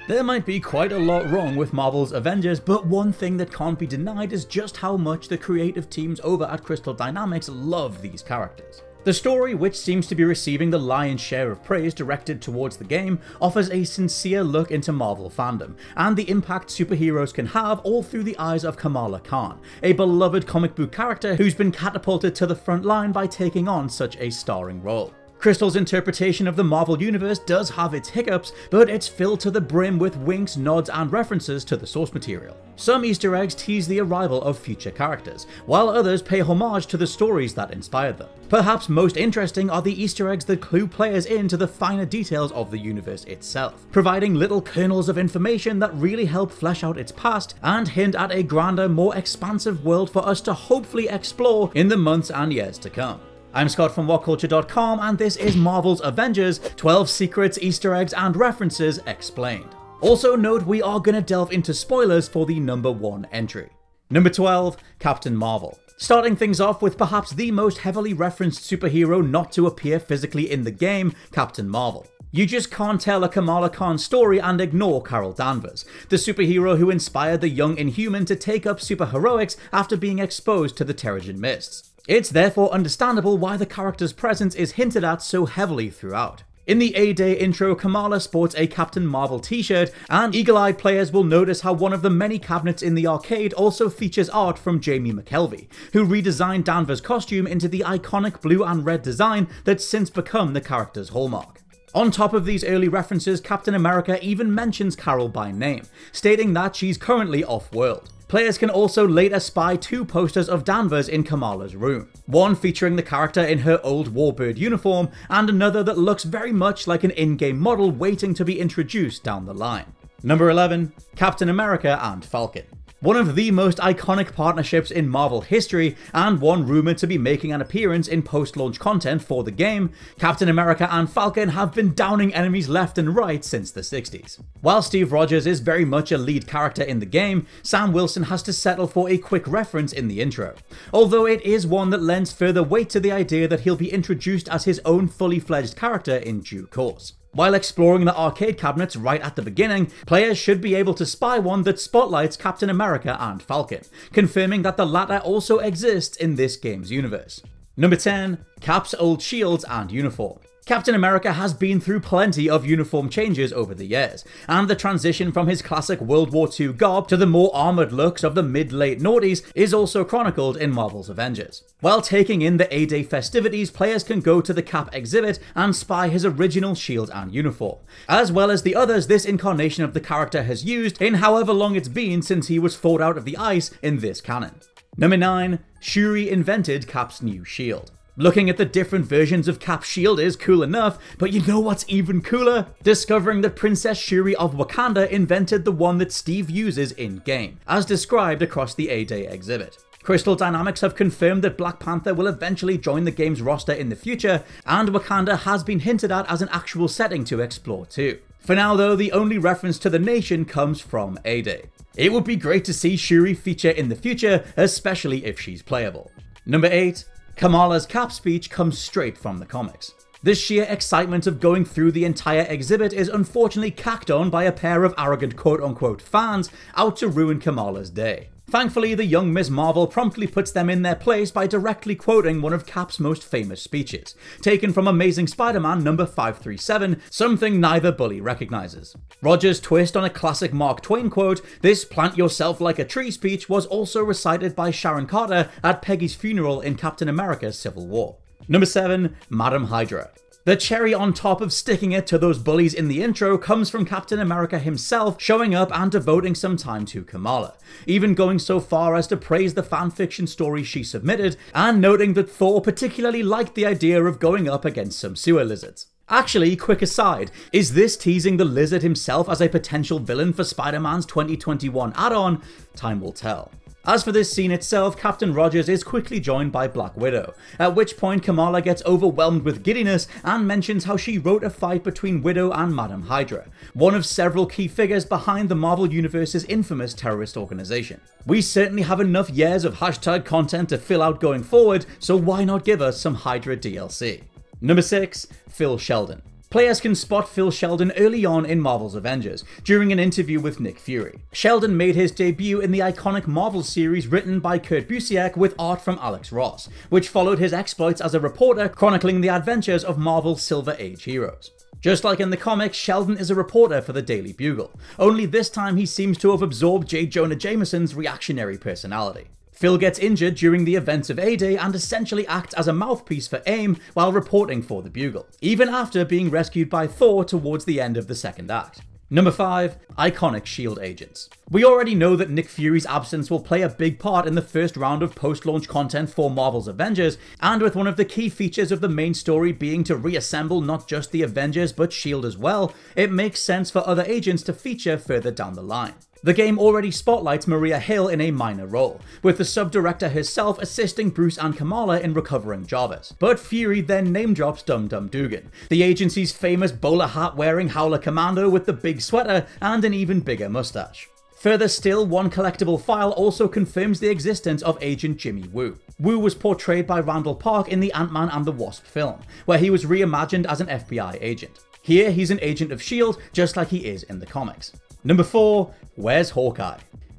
There might be quite a lot wrong with Marvel's Avengers, but one thing that can't be denied is just how much the creative teams over at Crystal Dynamics love these characters. The story, which seems to be receiving the lion's share of praise directed towards the game, offers a sincere look into Marvel fandom, and the impact superheroes can have all through the eyes of Kamala Khan, a beloved comic book character who's been catapulted to the front line by taking on such a starring role. Crystal's interpretation of the Marvel Universe does have its hiccups, but it's filled to the brim with winks, nods, and references to the source material. Some Easter eggs tease the arrival of future characters, while others pay homage to the stories that inspired them. Perhaps most interesting are the Easter eggs that clue players into the finer details of the universe itself, providing little kernels of information that really help flesh out its past and hint at a grander, more expansive world for us to hopefully explore in the months and years to come. I'm Scott from WhatCulture.com, and this is Marvel's Avengers, 12 Secrets, Easter Eggs, and References Explained. Also note we are going to delve into spoilers for the number 1 entry. Number 12, Captain Marvel. Starting things off with perhaps the most heavily referenced superhero not to appear physically in the game, Captain Marvel. You just can't tell a Kamala Khan story and ignore Carol Danvers, the superhero who inspired the young Inhuman to take up superheroics after being exposed to the Terrigen Mists. It's therefore understandable why the character's presence is hinted at so heavily throughout. In the A-Day intro, Kamala sports a Captain Marvel t-shirt, and eagle-eyed players will notice how one of the many cabinets in the arcade also features art from Jamie McKelvey, who redesigned Danvers' costume into the iconic blue and red design that's since become the character's hallmark. On top of these early references, Captain America even mentions Carol by name, stating that she's currently off-world. Players can also later spy 2 posters of Danvers in Kamala's room, one featuring the character in her old Warbird uniform, and another that looks very much like an in-game model waiting to be introduced down the line. Number 11, Captain America and Falcon. One of the most iconic partnerships in Marvel history, and one rumoured to be making an appearance in post-launch content for the game, Captain America and Falcon have been downing enemies left and right since the 60s. While Steve Rogers is very much a lead character in the game, Sam Wilson has to settle for a quick reference in the intro, although it is one that lends further weight to the idea that he'll be introduced as his own fully fledged character in due course. While exploring the arcade cabinets right at the beginning, players should be able to spy one that spotlights Captain America and Falcon, confirming that the latter also exists in this game's universe. Number 10, Cap's old shields and uniform. Captain America has been through plenty of uniform changes over the years, and the transition from his classic World War II garb to the more armoured looks of the mid-late noughties is also chronicled in Marvel's Avengers. While taking in the A-Day festivities, players can go to the Cap exhibit and spy his original shield and uniform, as well as the others this incarnation of the character has used in however long it's been since he was thawed out of the ice in this canon. Number 9, Shuri invented Cap's new shield. Looking at the different versions of Cap's shield is cool enough, but you know what's even cooler? Discovering that Princess Shuri of Wakanda invented the one that Steve uses in-game, as described across the A-Day exhibit. Crystal Dynamics have confirmed that Black Panther will eventually join the game's roster in the future, and Wakanda has been hinted at as an actual setting to explore too. For now though, the only reference to the nation comes from A-Day. It would be great to see Shuri feature in the future, especially if she's playable. Number 8. Kamala's Cap speech comes straight from the comics. The sheer excitement of going through the entire exhibit is unfortunately cacked on by a pair of arrogant quote-unquote fans out to ruin Kamala's day. Thankfully, the young Ms. Marvel promptly puts them in their place by directly quoting one of Cap's most famous speeches, taken from Amazing Spider-Man number 537, something neither bully recognizes. Rogers' twist on a classic Mark Twain quote, this plant yourself like a tree speech, was also recited by Sharon Carter at Peggy's funeral in Captain America Civil War. Number 7, Madam Hydra. The cherry on top of sticking it to those bullies in the intro comes from Captain America himself showing up and devoting some time to Kamala, even going so far as to praise the fanfiction story she submitted, and noting that Thor particularly liked the idea of going up against some sewer lizards. Actually, quick aside, is this teasing the lizard himself as a potential villain for Spider-Man's 2021 add-on? Time will tell. As for this scene itself, Captain Rogers is quickly joined by Black Widow, at which point Kamala gets overwhelmed with giddiness and mentions how she wrote a fight between Widow and Madam Hydra, one of several key figures behind the Marvel Universe's infamous terrorist organization. We certainly have enough years of hashtag content to fill out going forward, so why not give us some Hydra DLC? Number 6. Phil Sheldon. Players can spot Phil Sheldon early on in Marvel's Avengers, during an interview with Nick Fury. Sheldon made his debut in the iconic Marvel series written by Kurt Busiek with art from Alex Ross, which followed his exploits as a reporter chronicling the adventures of Marvel's Silver Age heroes. Just like in the comics, Sheldon is a reporter for the Daily Bugle, only this time he seems to have absorbed J. Jonah Jameson's reactionary personality. Phil gets injured during the events of A-Day and essentially acts as a mouthpiece for AIM while reporting for the Bugle, even after being rescued by Thor towards the end of the second act. Number 5. Iconic SHIELD agents. We already know that Nick Fury's absence will play a big part in the first round of post-launch content for Marvel's Avengers, and with one of the key features of the main story being to reassemble not just the Avengers but SHIELD as well, it makes sense for other agents to feature further down the line. The game already spotlights Maria Hill in a minor role, with the sub-director herself assisting Bruce and Kamala in recovering Jarvis. But Fury then name-drops Dum Dum Dugan, the agency's famous bowler hat-wearing Howler Commando with the big sweater and an even bigger mustache. Further still, one collectible file also confirms the existence of Agent Jimmy Woo. Woo was portrayed by Randall Park in the Ant-Man and the Wasp film, where he was reimagined as an FBI agent. Here, he's an agent of S.H.I.E.L.D., just like he is in the comics. Number 4. Where's Hawkeye?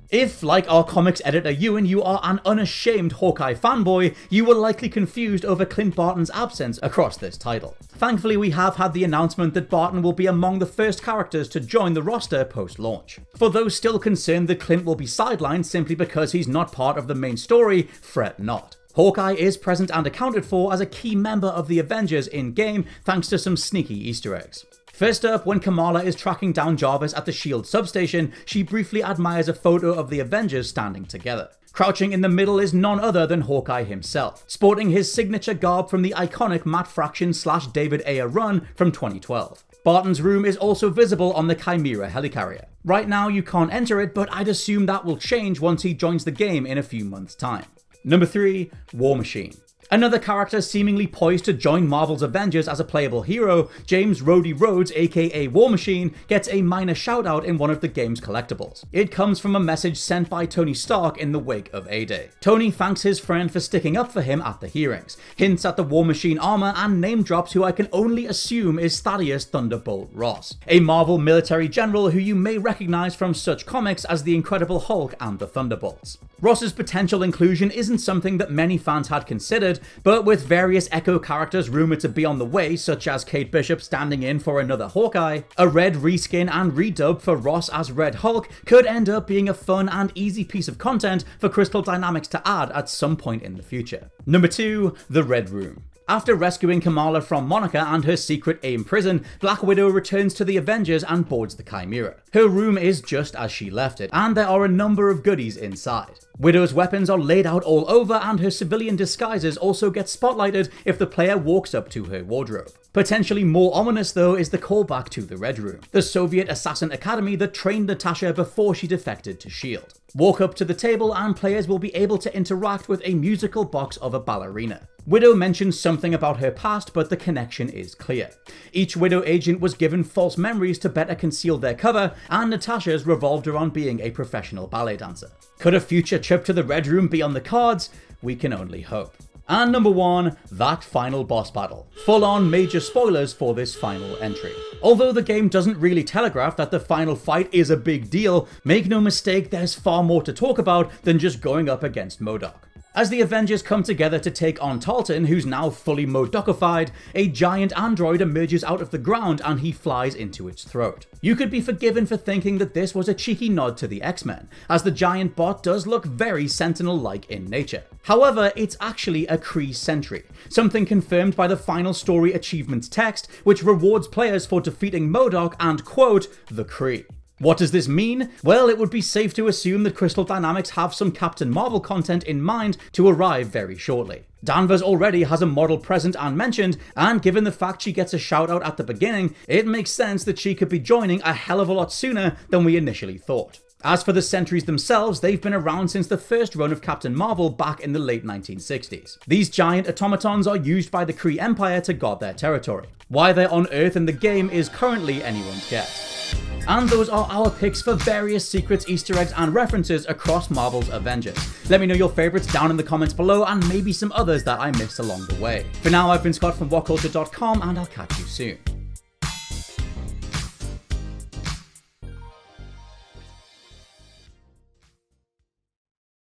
If, like our comics editor Ewan, you are an unashamed Hawkeye fanboy, you were likely confused over Clint Barton's absence across this title. Thankfully, we have had the announcement that Barton will be among the first characters to join the roster post-launch. For those still concerned that Clint will be sidelined simply because he's not part of the main story, fret not. Hawkeye is present and accounted for as a key member of the Avengers in-game thanks to some sneaky Easter eggs. First up, when Kamala is tracking down Jarvis at the S.H.I.E.L.D. substation, she briefly admires a photo of the Avengers standing together. Crouching in the middle is none other than Hawkeye himself, sporting his signature garb from the iconic Matt Fraction / David Ayer run from 2012. Barton's room is also visible on the Chimera helicarrier. Right now you can't enter it, but I'd assume that will change once he joins the game in a few months' time. Number 3. War Machine. Another character seemingly poised to join Marvel's Avengers as a playable hero, James Rhodey Rhodes aka War Machine, gets a minor shout out in one of the game's collectibles. It comes from a message sent by Tony Stark in the wake of A-Day. Tony thanks his friend for sticking up for him at the hearings, hints at the War Machine armor, and name drops who I can only assume is Thaddeus Thunderbolt Ross, a Marvel military general who you may recognize from such comics as the Incredible Hulk and the Thunderbolts. Ross's potential inclusion isn't something that many fans had considered, but with various Echo characters rumored to be on the way, such as Kate Bishop standing in for another Hawkeye, a red reskin and redub for Ross as Red Hulk could end up being a fun and easy piece of content for Crystal Dynamics to add at some point in the future. Number 2. The Red Room. After rescuing Kamala from Monica and her secret AIM prison, Black Widow returns to the Avengers and boards the Chimera. Her room is just as she left it, and there are a number of goodies inside. Widow's weapons are laid out all over, and her civilian disguises also get spotlighted if the player walks up to her wardrobe. Potentially more ominous though is the callback to the Red Room, the Soviet assassin academy that trained Natasha before she defected to S.H.I.E.L.D. Walk up to the table and players will be able to interact with a musical box of a ballerina. Widow mentions something about her past, but the connection is clear. Each Widow agent was given false memories to better conceal their cover, and Natasha's revolved around being a professional ballet dancer. Could a future trip to the Red Room be on the cards? We can only hope. And number 1, that final boss battle. Full on major spoilers for this final entry. Although the game doesn't really telegraph that the final fight is a big deal, make no mistake, there's far more to talk about than just going up against MODOK. As the Avengers come together to take on Talton, who's now fully MODOKified, a giant android emerges out of the ground and he flies into its throat. You could be forgiven for thinking that this was a cheeky nod to the X-Men, as the giant bot does look very Sentinel-like in nature. However, it's actually a Kree sentry, something confirmed by the final story achievements text, which rewards players for defeating MODOK and, quote, the Kree. What does this mean? Well, it would be safe to assume that Crystal Dynamics have some Captain Marvel content in mind to arrive very shortly. Danvers already has a model present and mentioned, and given the fact she gets a shout out at the beginning, it makes sense that she could be joining a hell of a lot sooner than we initially thought. As for the Sentries themselves, they've been around since the first run of Captain Marvel back in the late 1960s. These giant automatons are used by the Kree Empire to guard their territory. Why they're on Earth in the game is currently anyone's guess. And those are our picks for various secrets, Easter eggs, and references across Marvel's Avengers. Let me know your favourites down in the comments below, and maybe some others that I missed along the way. For now, I've been Scott from WhatCulture.com, and I'll catch you soon.